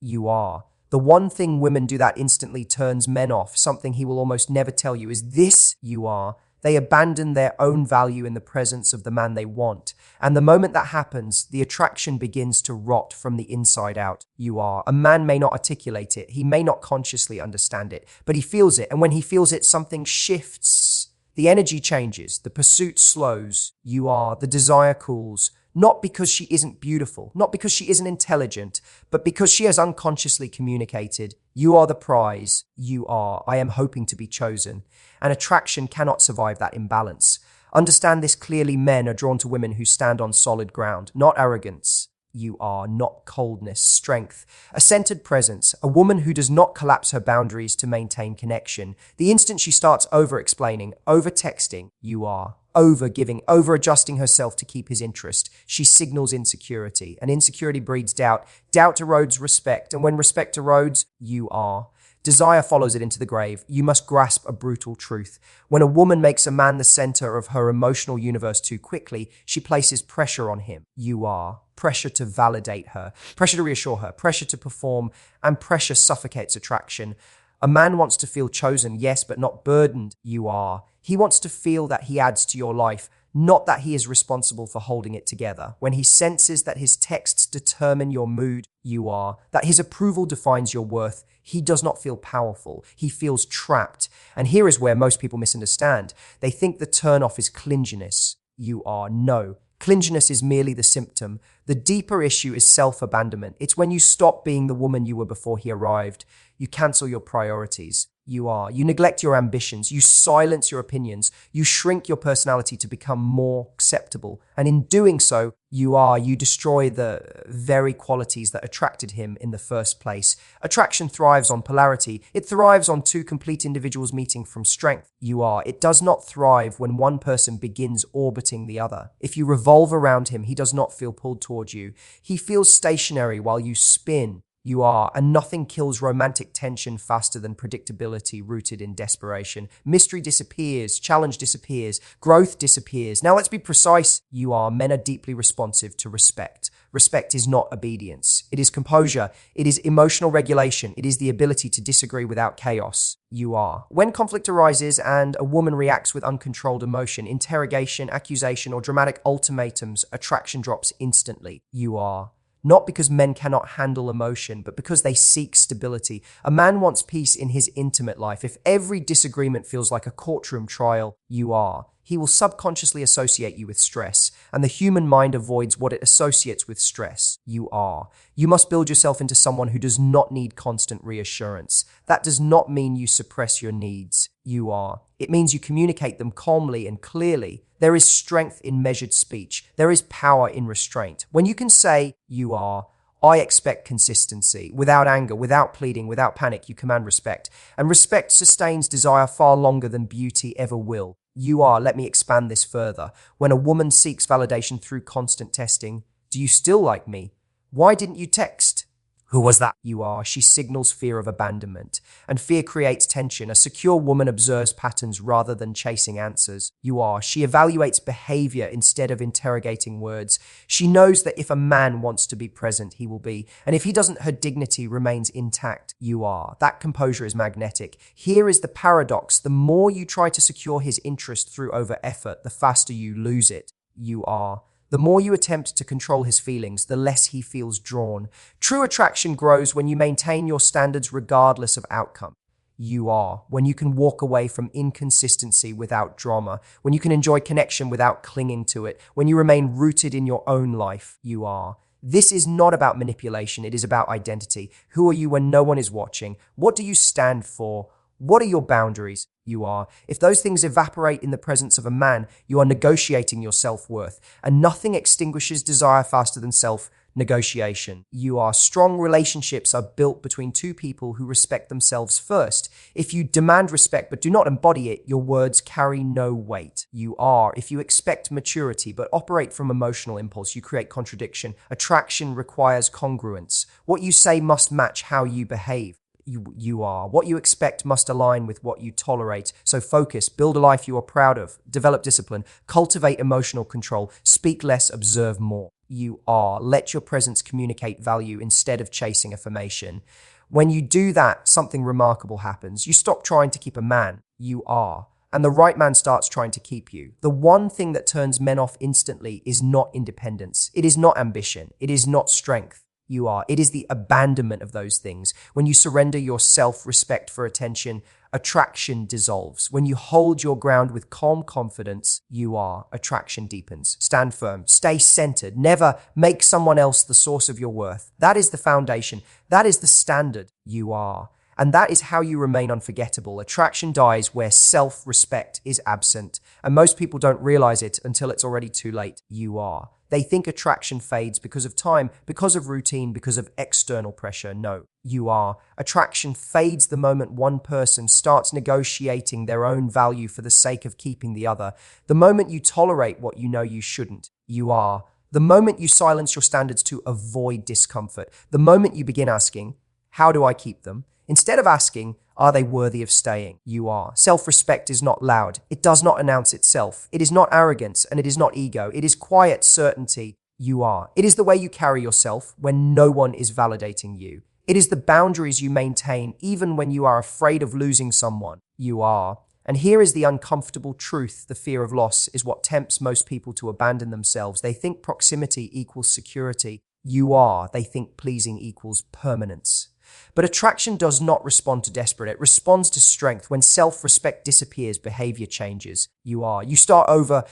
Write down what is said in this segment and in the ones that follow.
You are. The one thing women do that instantly turns men off, something he will almost never tell you, is this. You are. They abandon their own value in the presence of the man they want. And the moment that happens, the attraction begins to rot from the inside out. You are. A man may not articulate it. He may not consciously understand it, but he feels it. And when he feels it, something shifts. The energy changes. The pursuit slows. You are. The desire cools. Not because she isn't beautiful, not because she isn't intelligent, but because she has unconsciously communicated, you are the prize, you are, I am hoping to be chosen. And attraction cannot survive that imbalance. Understand this clearly, men are drawn to women who stand on solid ground, not arrogance. You are, not coldness, strength, a centered presence, a woman who does not collapse her boundaries to maintain connection. The instant she starts over-explaining, over-texting, you are. Over-giving, over-adjusting herself to keep his interest, she signals insecurity. And insecurity breeds doubt. Doubt erodes respect. And when respect erodes, you are. Desire follows it into the grave. You must grasp a brutal truth. When a woman makes a man the center of her emotional universe too quickly, she places pressure on him. You are. Pressure to validate her, pressure to reassure her, pressure to perform, and pressure suffocates attraction. A man wants to feel chosen, yes, but not burdened. You are. He wants to feel that he adds to your life, not that he is responsible for holding it together. When he senses that his texts determine your mood, you are. That his approval defines your worth, he does not feel powerful. He feels trapped. And here is where most people misunderstand. They think the turn-off is clinginess. You are. No. Clinginess is merely the symptom. The deeper issue is self-abandonment. It's when you stop being the woman you were before he arrived. You cancel your priorities. You are. You neglect your ambitions. You silence your opinions. You shrink your personality to become more acceptable. And in doing so, you destroy the very qualities that attracted him in the first place. Attraction thrives on polarity. It thrives on two complete individuals meeting from strength. You are. It does not thrive when one person begins orbiting the other. If you revolve around him, he does not feel pulled towards you. He feels stationary while you spin. You are, and nothing kills romantic tension faster than predictability rooted in desperation. Mystery disappears, challenge disappears, growth disappears. Now let's be precise. You are. Men are deeply responsive to respect. Respect is not obedience. It is composure. It is emotional regulation. It is the ability to disagree without chaos. You are. When conflict arises and a woman reacts with uncontrolled emotion, interrogation, accusation, or dramatic ultimatums, attraction drops instantly. You are. Not because men cannot handle emotion, but because they seek stability. A man wants peace in his intimate life. If every disagreement feels like a courtroom trial, you are. He will subconsciously associate you with stress, and the human mind avoids what it associates with stress. You are. You must build yourself into someone who does not need constant reassurance. That does not mean you suppress your needs. You are. It means you communicate them calmly and clearly. There is strength in measured speech. There is power in restraint. When you can say, you are, I expect consistency, without anger, without pleading, without panic, you command respect. And respect sustains desire far longer than beauty ever will. You are. Let me expand this further. When a woman seeks validation through constant testing, do you still like me? Why didn't you text? Who was that? You are. She signals fear of abandonment. And fear creates tension. A secure woman observes patterns rather than chasing answers. You are. She evaluates behavior instead of interrogating words. She knows that if a man wants to be present, he will be. And if he doesn't, her dignity remains intact. You are. That composure is magnetic. Here is the paradox. The more you try to secure his interest through over-effort, the faster you lose it. You are. The more you attempt to control his feelings, the less he feels drawn. True attraction grows when you maintain your standards regardless of outcome. You are. When you can walk away from inconsistency without drama. When you can enjoy connection without clinging to it. When you remain rooted in your own life. You are. This is not about manipulation. It is about identity. Who are you when no one is watching? What do you stand for? What are your boundaries? You are. If those things evaporate in the presence of a man, you are negotiating your self-worth. And nothing extinguishes desire faster than self-negotiation. You are. Strong relationships are built between two people who respect themselves first. If you demand respect but do not embody it, your words carry no weight. You are. If you expect maturity but operate from emotional impulse, you create contradiction. Attraction requires congruence. What you say must match how you behave. You are. What you expect must align with what you tolerate. So focus, build a life you are proud of, develop discipline, cultivate emotional control, speak less, observe more. You are. Let your presence communicate value instead of chasing affirmation. When you do that, something remarkable happens. You stop trying to keep a man. You are. And the right man starts trying to keep you. The one thing that turns men off instantly is not independence. It is not ambition. It is not strength. You are. It is the abandonment of those things. When you surrender your self-respect for attention, attraction dissolves. When you hold your ground with calm confidence, you are. Attraction deepens. Stand firm. Stay centered. Never make someone else the source of your worth. That is the foundation. That is the standard. You are. And that is how you remain unforgettable. Attraction dies where self-respect is absent. And most people don't realize it until it's already too late. You are. They think attraction fades because of time, because of routine, because of external pressure. No, you are. Attraction fades the moment one person starts negotiating their own value for the sake of keeping the other. The moment you tolerate what you know you shouldn't. You are. The moment you silence your standards to avoid discomfort. The moment you begin asking, how do I keep them? Instead of asking, are they worthy of staying? You are. Self-respect is not loud. It does not announce itself. It is not arrogance and it is not ego. It is quiet certainty. You are. It is the way you carry yourself when no one is validating you. It is the boundaries you maintain even when you are afraid of losing someone. You are. And here is the uncomfortable truth. The fear of loss is what tempts most people to abandon themselves. They think proximity equals security. You are. They think pleasing equals permanence. But attraction does not respond to desperate. It responds to strength. When self-respect disappears, behavior changes. You are. You start over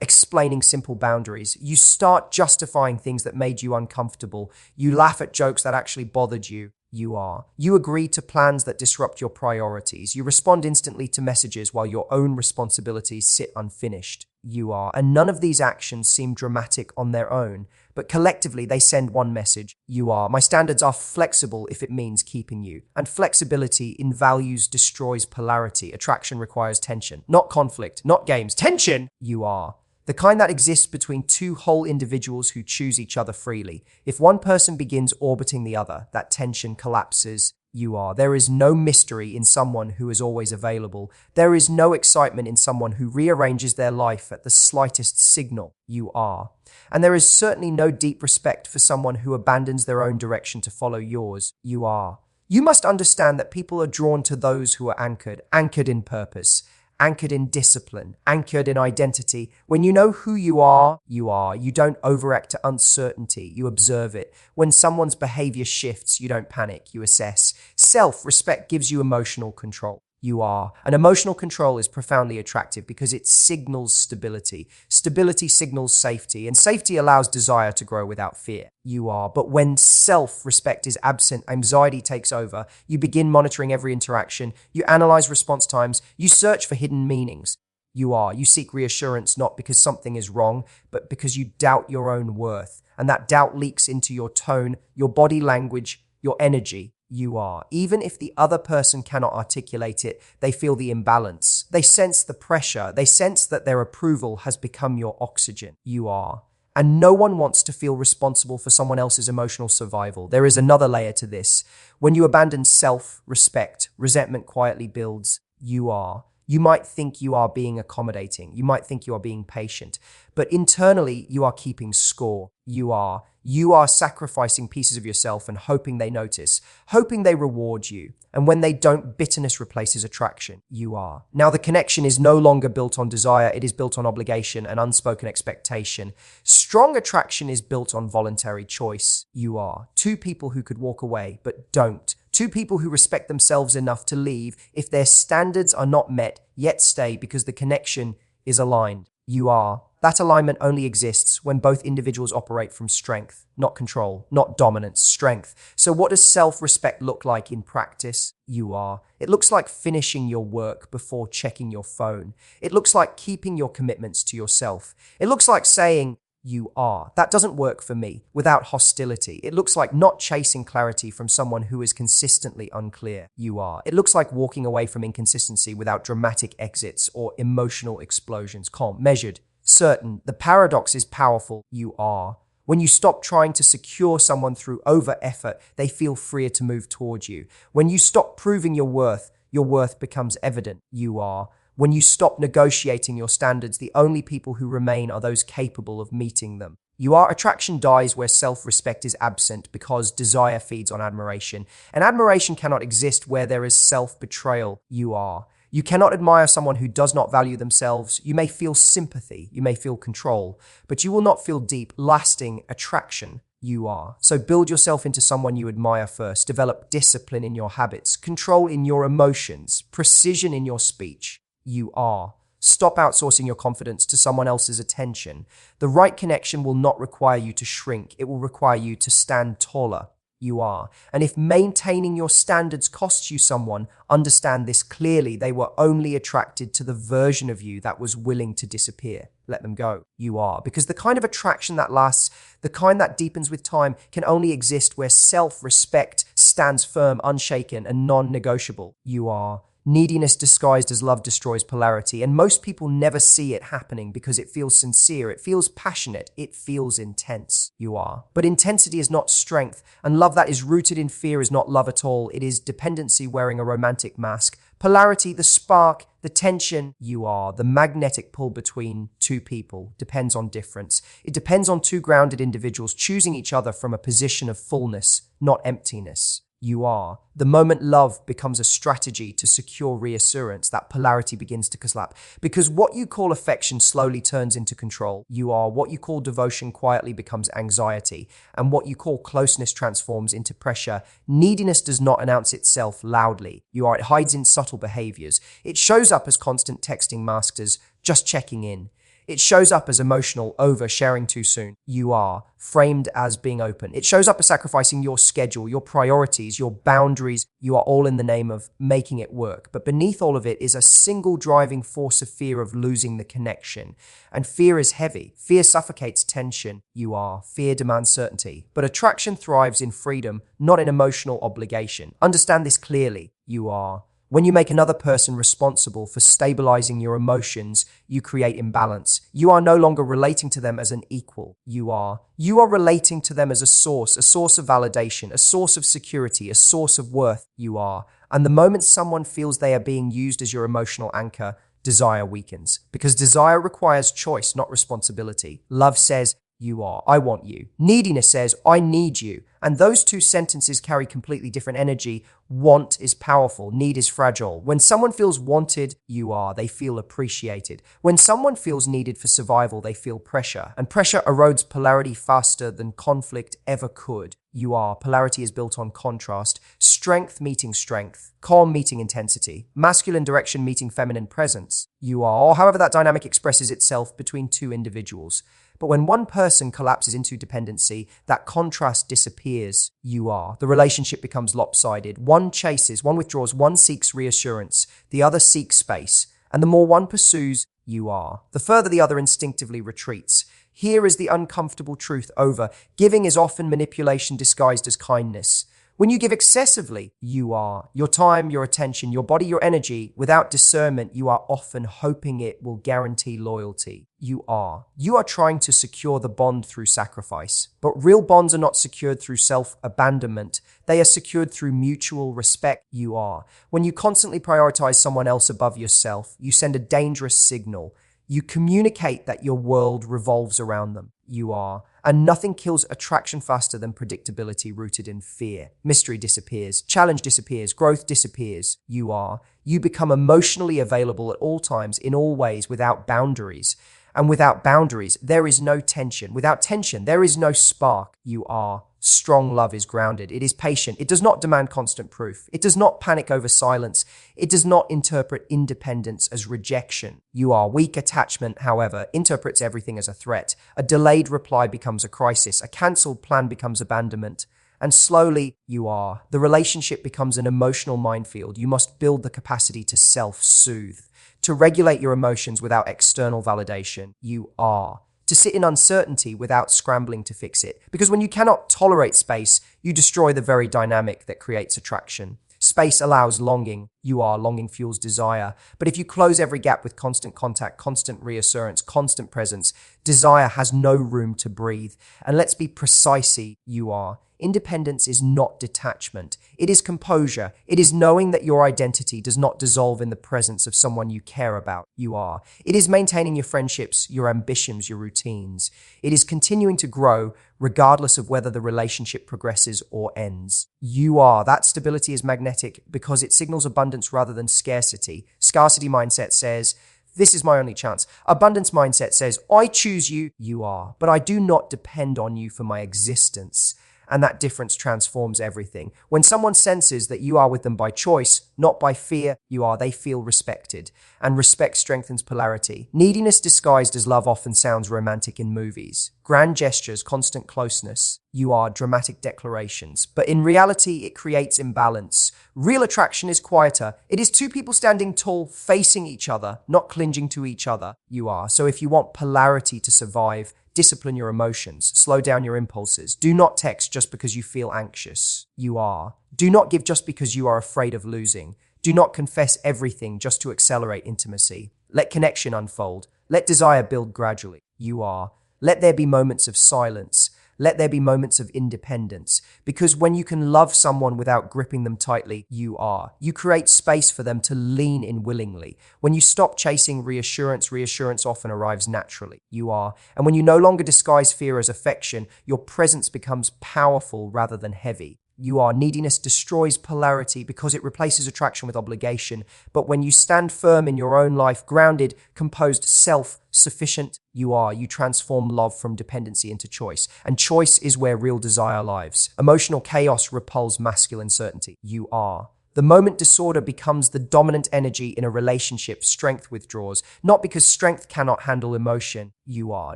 explaining simple boundaries. You start justifying things that made you uncomfortable. You laugh at jokes that actually bothered you. You are. You agree to plans that disrupt your priorities. You respond instantly to messages while your own responsibilities sit unfinished. You are. And none of these actions seem dramatic on their own, but collectively they send one message. You are. My standards are flexible if it means keeping you. And flexibility in values destroys polarity. Attraction requires tension, not conflict, not games. Tension! You are. The kind that exists between two whole individuals who choose each other freely. If one person begins orbiting the other, that tension collapses. You are. There is no mystery in someone who is always available. There is no excitement in someone who rearranges their life at the slightest signal. You are. And there is certainly no deep respect for someone who abandons their own direction to follow yours. You are. You must understand that people are drawn to those who are anchored in purpose, anchored in discipline, anchored in identity. When you know who you are. You don't overact to uncertainty, you observe it. When someone's behavior shifts, you don't panic, you assess. Self-respect gives you emotional control. You are. And emotional control is profoundly attractive because it signals stability. Stability signals safety, and safety allows desire to grow without fear. You are. But when self-respect is absent, anxiety takes over. You begin monitoring every interaction. You analyze response times. You search for hidden meanings. You are. You seek reassurance not because something is wrong, but because you doubt your own worth. And that doubt leaks into your tone, your body language, your energy. You are. Even if the other person cannot articulate it, they feel the imbalance. They sense the pressure. They sense that their approval has become your oxygen. You are. And no one wants to feel responsible for someone else's emotional survival. There is another layer to this. When you abandon self-respect, resentment quietly builds. You are. You might think you are being accommodating. You might think you are being patient. But internally, you are keeping score. You are. You are sacrificing pieces of yourself and hoping they notice, hoping they reward you. And when they don't, bitterness replaces attraction. You are. Now the connection is no longer built on desire. It is built on obligation and unspoken expectation. Strong attraction is built on voluntary choice. You are. Two people who could walk away, but don't. Two people who respect themselves enough to leave if their standards are not met, yet stay because the connection is aligned. You are. That alignment only exists when both individuals operate from strength, not control, not dominance, strength. So what does self-respect look like in practice? You are. It looks like finishing your work before checking your phone. It looks like keeping your commitments to yourself. It looks like saying, you are. That doesn't work for me, without hostility. It looks like not chasing clarity from someone who is consistently unclear. You are. It looks like walking away from inconsistency without dramatic exits or emotional explosions. Calm, measured, certain. The paradox is powerful. You are. When you stop trying to secure someone through over-effort, they feel freer to move towards you. When you stop proving your worth becomes evident. You are. When you stop negotiating your standards, the only people who remain are those capable of meeting them. You are. Attraction dies where self-respect is absent because desire feeds on admiration. And admiration cannot exist where there is self-betrayal. You are. You cannot admire someone who does not value themselves. You may feel sympathy, you may feel control, but you will not feel deep, lasting attraction. You are. So build yourself into someone you admire first. Develop discipline in your habits, control in your emotions, precision in your speech. You are. Stop outsourcing your confidence to someone else's attention. The right connection will not require you to shrink. It will require you to stand taller. You are. And if maintaining your standards costs you someone, understand this clearly. They were only attracted to the version of you that was willing to disappear. Let them go. You are. Because the kind of attraction that lasts, the kind that deepens with time, can only exist where self-respect stands firm, unshaken, and non-negotiable. You are. Neediness disguised as love destroys polarity, and most people never see it happening because it feels sincere, it feels passionate, it feels intense. You are. But intensity is not strength, and love that is rooted in fear is not love at all. It is dependency wearing a romantic mask. Polarity, the spark, the tension, you are. The magnetic pull between two people depends on difference. It depends on two grounded individuals choosing each other from a position of fullness, not emptiness. You are. The moment love becomes a strategy to secure reassurance, that polarity begins to collapse. Because what you call affection slowly turns into control. You are. What you call devotion quietly becomes anxiety. And what you call closeness transforms into pressure. Neediness does not announce itself loudly. You are. It hides in subtle behaviors. It shows up as constant texting masked as just checking in. It shows up as emotional oversharing too soon. You are. Framed as being open. It shows up as sacrificing your schedule, your priorities, your boundaries. You are all in the name of making it work. But beneath all of it is a single driving force of fear of losing the connection. And fear is heavy. Fear suffocates tension. You are. Fear demands certainty. But attraction thrives in freedom, not in emotional obligation. Understand this clearly. You are. When you make another person responsible for stabilizing your emotions, you create imbalance. You are no longer relating to them as an equal. You are. You are relating to them as a source of validation, a source of security, a source of worth. You are. And the moment someone feels they are being used as your emotional anchor, desire weakens. Because desire requires choice, not responsibility. Love says, you are. I want you. Neediness says, I need you. And those two sentences carry completely different energy. Want is powerful. Need is fragile. When someone feels wanted, you are. They feel appreciated. When someone feels needed for survival, they feel pressure. And pressure erodes polarity faster than conflict ever could. You are. Polarity is built on contrast. Strength meeting strength. Calm meeting intensity. Masculine direction meeting feminine presence. You are. Or however that dynamic expresses itself between two individuals. But when one person collapses into dependency, that contrast disappears. You are. The relationship becomes lopsided. One chases, one withdraws, one seeks reassurance, the other seeks space. And the more one pursues, you are, the further the other instinctively retreats. Here is the uncomfortable truth over. Giving is often manipulation disguised as kindness. When you give excessively, you are. Your time, your attention, your body, your energy, without discernment, you are often hoping it will guarantee loyalty. You are. You are trying to secure the bond through sacrifice. But real bonds are not secured through self-abandonment. They are secured through mutual respect. You are. When you constantly prioritize someone else above yourself, you send a dangerous signal. You communicate that your world revolves around them. You are. And nothing kills attraction faster than predictability rooted in fear. Mystery disappears. Challenge disappears. Growth disappears. You are. You become emotionally available at all times, in all ways, without boundaries. And without boundaries, there is no tension. Without tension, there is no spark. You are. Strong love is grounded. It is patient. It does not demand constant proof. It does not panic over silence. It does not interpret independence as rejection. You are. Weak attachment, however, interprets everything as a threat. A delayed reply becomes a crisis. A cancelled plan becomes abandonment. And slowly, you are. The relationship becomes an emotional minefield. You must build the capacity to self-soothe, to regulate your emotions without external validation. You are. To sit in uncertainty without scrambling to fix it. Because when you cannot tolerate space, you destroy the very dynamic that creates attraction. Space allows longing. You are. Longing fuels desire. But if you close every gap with constant contact, constant reassurance, constant presence, Desire has no room to breathe. And let's be precisely, you are. Independence is not detachment. It is composure. It is knowing that your identity does not dissolve in the presence of someone you care about. You are. It is maintaining your friendships, your ambitions, your routines. It is continuing to grow regardless of whether the relationship progresses or ends. You are. That stability is magnetic because it signals abundance rather than scarcity. Scarcity mindset says, this is my only chance. Abundance mindset says, I choose you, you are, but I do not depend on you for my existence. And that difference transforms everything. When someone senses that you are with them by choice, not by fear, you are, they feel respected. And respect strengthens polarity. Neediness disguised as love often sounds romantic in movies. Grand gestures, constant closeness, you are, dramatic declarations. But in reality, it creates imbalance. Real attraction is quieter. It is two people standing tall, facing each other, not clinging to each other, you are. So if you want polarity to survive, discipline your emotions, slow down your impulses. Do not text just because you feel anxious. You are. Do not give just because you are afraid of losing. Do not confess everything just to accelerate intimacy. Let connection unfold. Let desire build gradually. You are. Let there be moments of silence. Let there be moments of independence. Because when you can love someone without gripping them tightly, you are. You create space for them to lean in willingly. When you stop chasing reassurance, reassurance often arrives naturally. You are. And when you no longer disguise fear as affection, your presence becomes powerful rather than heavy. You are. Neediness destroys polarity because it replaces attraction with obligation. But when you stand firm in your own life, grounded, composed, self-sufficient, you are. You transform love from dependency into choice. And choice is where real desire lives. Emotional chaos repels masculine certainty. You are. The moment disorder becomes the dominant energy in a relationship, strength withdraws. Not because strength cannot handle emotion, you are.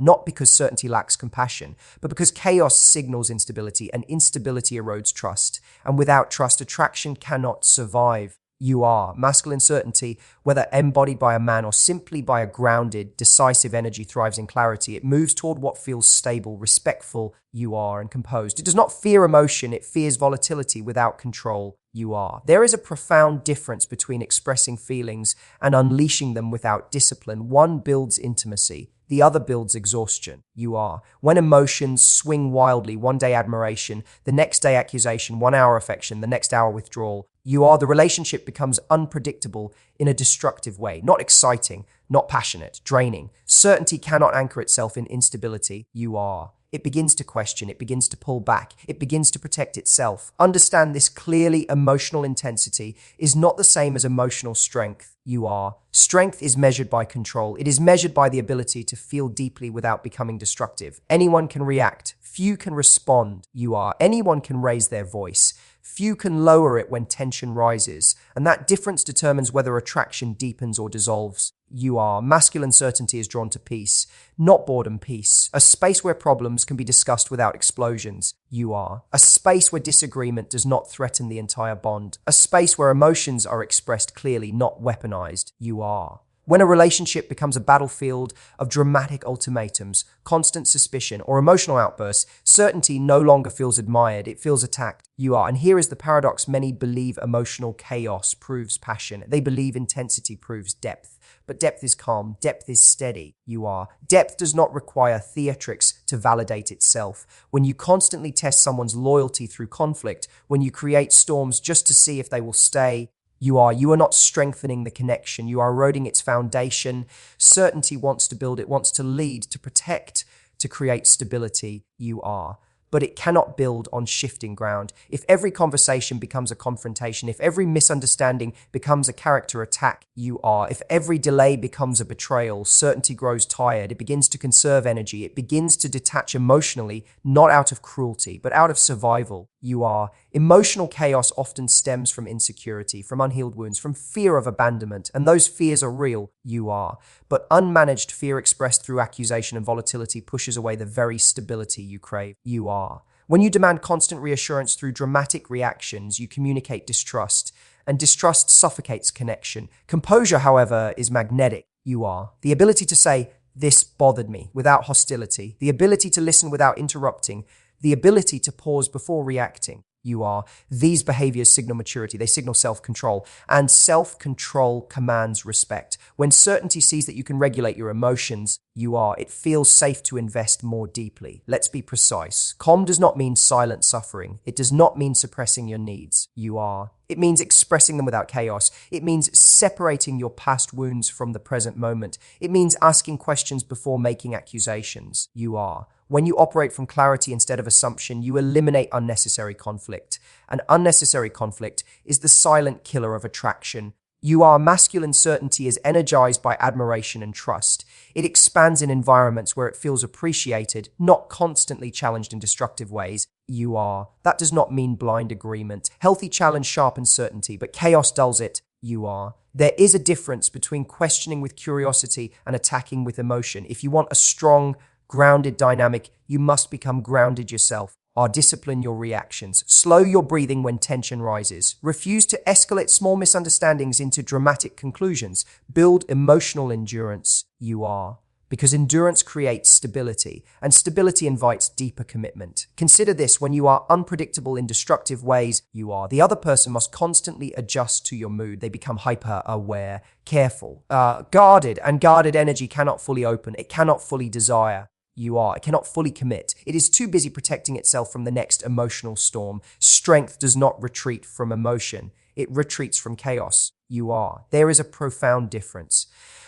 Not because certainty lacks compassion, but because chaos signals instability and instability erodes trust. And without trust, attraction cannot survive. You are. Masculine certainty, whether embodied by a man or simply by a grounded, decisive energy, thrives in clarity. It moves toward what feels stable, respectful, you are, and composed. It does not fear emotion, it fears volatility without control. You are. There is a profound difference between expressing feelings and unleashing them without discipline. One builds intimacy, the other builds exhaustion. You are. When emotions swing wildly, one day admiration, the next day accusation, 1 hour affection, the next hour withdrawal, you are. The relationship becomes unpredictable in a destructive way, not exciting, not passionate, draining. Certainty cannot anchor itself in instability. You are. It begins to question, it begins to pull back, it begins to protect itself. Understand this clearly. Emotional intensity is not the same as emotional strength. You are. Strength is measured by control. It is measured by the ability to feel deeply without becoming destructive. Anyone can react. Few can respond. You are. Anyone can raise their voice. Few can lower it when tension rises. And that difference determines whether attraction deepens or dissolves. You are. Masculine certainty is drawn to peace, not boredom. Peace. A space where problems can be discussed without explosions. You are. A space where disagreement does not threaten the entire bond. A space where emotions are expressed clearly, not weaponized. You are. When a relationship becomes a battlefield of dramatic ultimatums, constant suspicion, or emotional outbursts, certainty no longer feels admired, it feels attacked. You are. And here is the paradox. Many believe emotional chaos proves passion. They believe intensity proves depth. But depth is calm. Depth is steady. You are. Depth does not require theatrics to validate itself. When you constantly test someone's loyalty through conflict, when you create storms just to see if they will stay, you are. You are not strengthening the connection. You are eroding its foundation. Certainty wants to build. It wants to lead, to protect, to create stability. You are. But it cannot build on shifting ground. If every conversation becomes a confrontation, if every misunderstanding becomes a character attack, you are. If every delay becomes a betrayal, certainty grows tired. It begins to conserve energy. It begins to detach emotionally, not out of cruelty, but out of survival. You are. Emotional chaos often stems from insecurity, from unhealed wounds, from fear of abandonment, and those fears are real. You are. But unmanaged fear expressed through accusation and volatility pushes away the very stability you crave. You are. When you demand constant reassurance through dramatic reactions, you communicate distrust, and distrust suffocates connection. Composure, however, is magnetic. You are. The ability to say, "This bothered me," without hostility, the ability to listen without interrupting, the ability to pause before reacting. You are. These behaviors signal maturity. They signal self-control. And self-control commands respect. When certainty sees that you can regulate your emotions, you are. It feels safe to invest more deeply. Let's be precise. Calm does not mean silent suffering. It does not mean suppressing your needs. You are. It means expressing them without chaos. It means separating your past wounds from the present moment. It means asking questions before making accusations. You are. When you operate from clarity instead of assumption, you eliminate unnecessary conflict. And unnecessary conflict is the silent killer of attraction. You are. Masculine certainty is energized by admiration and trust. It expands in environments where it feels appreciated, not constantly challenged in destructive ways. You are. That does not mean blind agreement. Healthy challenge sharpens certainty, but chaos dulls it. You are. There is a difference between questioning with curiosity and attacking with emotion. If you want a strong, grounded dynamic, you must become grounded yourself. Discipline your reactions. Slow your breathing when tension rises. Refuse to escalate small misunderstandings into dramatic conclusions. Build emotional endurance. You are. Because endurance creates stability, and stability invites deeper commitment. Consider this: when you are unpredictable in destructive ways, you are. The other person must constantly adjust to your mood. They become hyper-aware, careful, guarded, and guarded energy cannot fully open. It cannot fully desire. You are. It cannot fully commit. It is too busy protecting itself from the next emotional storm. Strength does not retreat from emotion. It retreats from chaos. You are. There is a profound difference.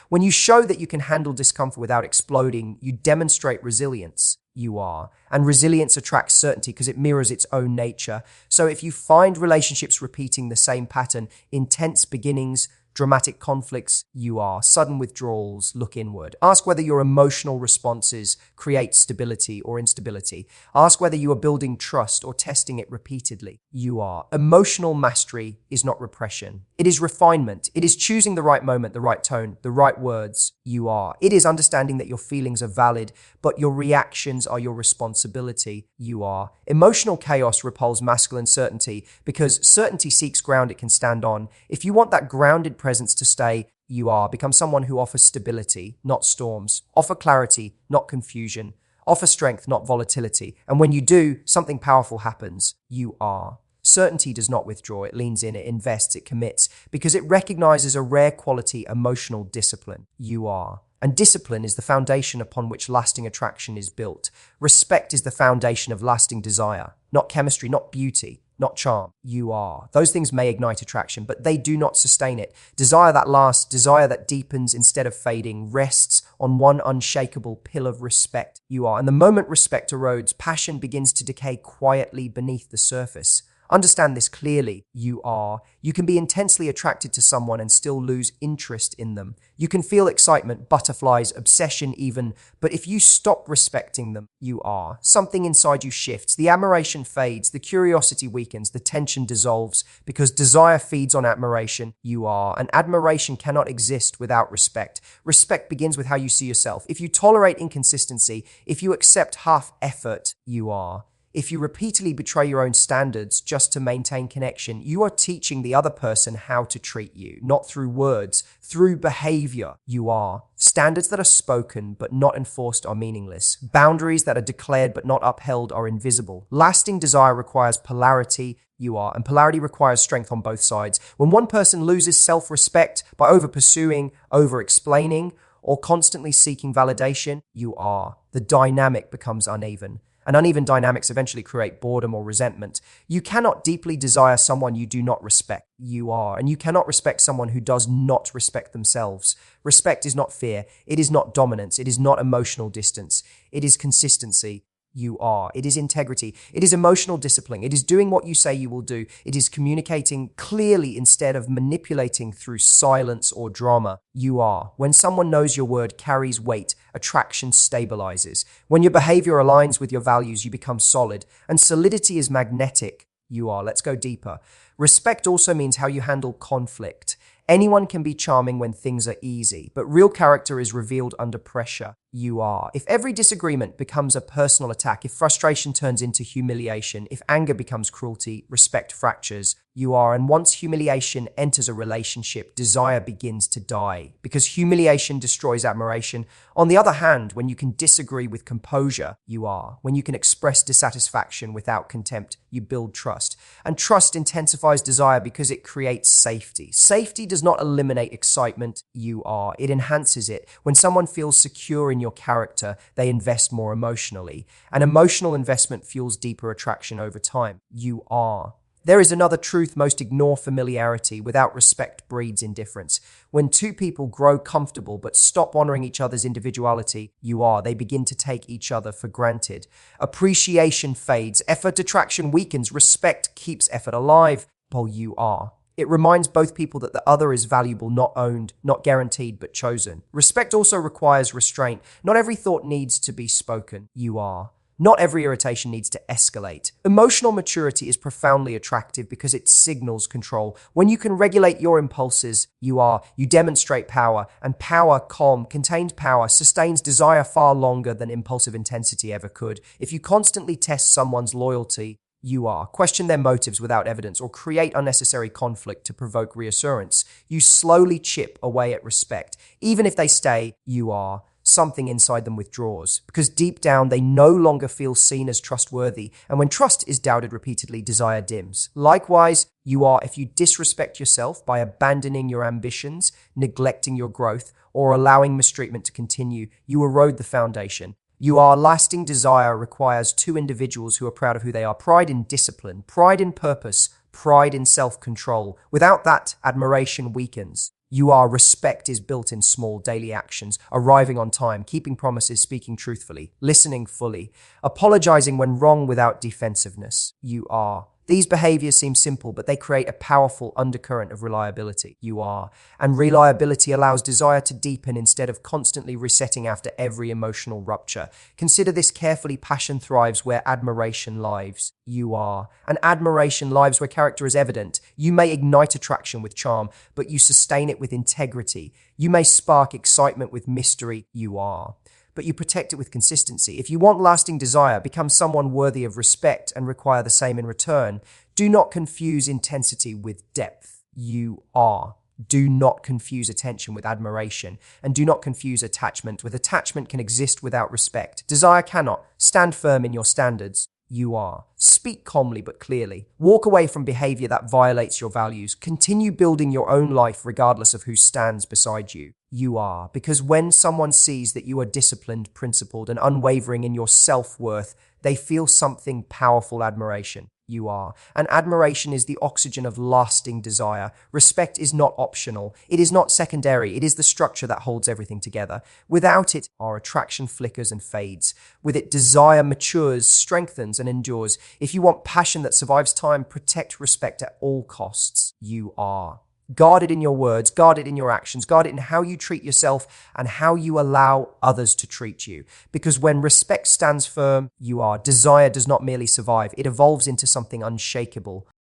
When you show that you can handle discomfort without exploding, you demonstrate resilience. You are. And resilience attracts certainty because it mirrors its own nature. So if you find relationships repeating the same pattern, intense beginnings, dramatic conflicts, you are. Sudden withdrawals, look inward. Ask whether your emotional responses create stability or instability. Ask whether you are building trust or testing it repeatedly. You are. Emotional mastery is not repression. It is refinement. It is choosing the right moment, the right tone, the right words. You are. It is understanding that your feelings are valid, but your reactions are your responsibility. You are. Emotional chaos repels masculine certainty because certainty seeks ground it can stand on. If you want that grounded presence to stay, you are. Become someone who offers stability, not storms. Offer clarity, not confusion. Offer strength, not volatility. And when you do, something powerful happens. You are. Certainty does not withdraw. It leans in, it invests, it commits, because it recognizes a rare quality: emotional discipline. You are. And discipline is the foundation upon which lasting attraction is built. Respect is the foundation of lasting desire. Not chemistry, not beauty, not charm. You are. Those things may ignite attraction, but they do not sustain it. Desire that lasts, desire that deepens instead of fading, rests on one unshakable pill of respect. You are. And the moment respect erodes, passion begins to decay quietly beneath the surface. Understand this clearly. You are. You can be intensely attracted to someone and still lose interest in them. You can feel excitement, butterflies, obsession even, but if you stop respecting them, you are. Something inside you shifts. The admiration fades, the curiosity weakens, the tension dissolves, because desire feeds on admiration. You are. And admiration cannot exist without respect. Respect begins with how you see yourself. If you tolerate inconsistency, if you accept half effort, you are. If you repeatedly betray your own standards just to maintain connection, you are teaching the other person how to treat you, not through words, through behavior. You are. Standards that are spoken but not enforced are meaningless. Boundaries that are declared but not upheld are invisible. Lasting desire requires polarity. You are. And polarity requires strength on both sides. When one person loses self-respect by over-pursuing, over-explaining, or constantly seeking validation, you are. The dynamic becomes uneven. And uneven dynamics eventually create boredom or resentment. You cannot deeply desire someone you do not respect. You are. And you cannot respect someone who does not respect themselves. Respect is not fear. It is not dominance. It is not emotional distance. It is consistency. You are. It is integrity. It is emotional discipline. It is doing what you say you will do. It is communicating clearly instead of manipulating through silence or drama. You are. When someone knows your word carries weight, attraction stabilizes. When your behavior aligns with your values, you become solid. And solidity is magnetic. You are. Let's go deeper. Respect also means how you handle conflict. Anyone can be charming when things are easy, but real character is revealed under pressure. You are. If every disagreement becomes a personal attack, if frustration turns into humiliation, if anger becomes cruelty, respect fractures, you are. And once humiliation enters a relationship, desire begins to die because humiliation destroys admiration. On the other hand, when you can disagree with composure, you are. When you can express dissatisfaction without contempt, you build trust. And trust intensifies desire because it creates safety. Safety does not eliminate excitement, you are. It enhances it. When someone feels secure in your character, they invest more emotionally. And emotional investment fuels deeper attraction over time. You are. There is another truth most ignore familiarity. Without respect breeds indifference. When two people grow comfortable but stop honoring each other's individuality, you are. They begin to take each other for granted. Appreciation fades. Effort attraction weakens. Respect keeps effort alive. Well, you are. It reminds both people that the other is valuable, not owned, not guaranteed, but chosen. Respect also requires restraint. Not every thought needs to be spoken. You are. Not every irritation needs to escalate. Emotional maturity is profoundly attractive because it signals control. When you can regulate your impulses, you are. You demonstrate power, and power, contained power, sustains desire far longer than impulsive intensity ever could. If you constantly test someone's loyalty, you are. Question their motives without evidence or create unnecessary conflict to provoke reassurance. You slowly chip away at respect. Even if they stay, you are. Something inside them withdraws because deep down they no longer feel seen as trustworthy, and when trust is doubted repeatedly, desire dims. Likewise, you are. If you disrespect yourself by abandoning your ambitions, neglecting your growth, or allowing mistreatment to continue, you erode the foundation. You are. Lasting desire requires two individuals who are proud of who they are. Pride in discipline, pride in purpose, pride in self-control. Without that, admiration weakens. You are. Respect is built in small daily actions, arriving on time, keeping promises, speaking truthfully, listening fully, apologizing when wrong without defensiveness. You are. These behaviors seem simple, but they create a powerful undercurrent of reliability. You are. And reliability allows desire to deepen instead of constantly resetting after every emotional rupture. Consider this carefully. Passion thrives where admiration lives. You are. And admiration lives where character is evident. You may ignite attraction with charm, but you sustain it with integrity. You may spark excitement with mystery. You are. But you protect it with consistency. If you want lasting desire, become someone worthy of respect and require the same in return. Do not confuse intensity with depth. You are. Do not confuse attention with admiration, and do not confuse attachment with attachment can exist without respect. Desire cannot. Stand firm in your standards. You are. Speak calmly but clearly. Walk away from behavior that violates your values. Continue building your own life regardless of who stands beside you. You are. Because when someone sees that you are disciplined, principled, and unwavering in your self-worth, they feel something powerful. Admiration. You are. And admiration is the oxygen of lasting desire. Respect is not optional. It is not secondary. It is the structure that holds everything together. Without it, our attraction flickers and fades. With it, desire matures, strengthens, and endures. If you want passion that survives time, protect respect at all costs. You are. Guard it in your words, guard it in your actions, guard it in how you treat yourself and how you allow others to treat you. Because when respect stands firm, you are. Desire does not merely survive, it evolves into something unshakable.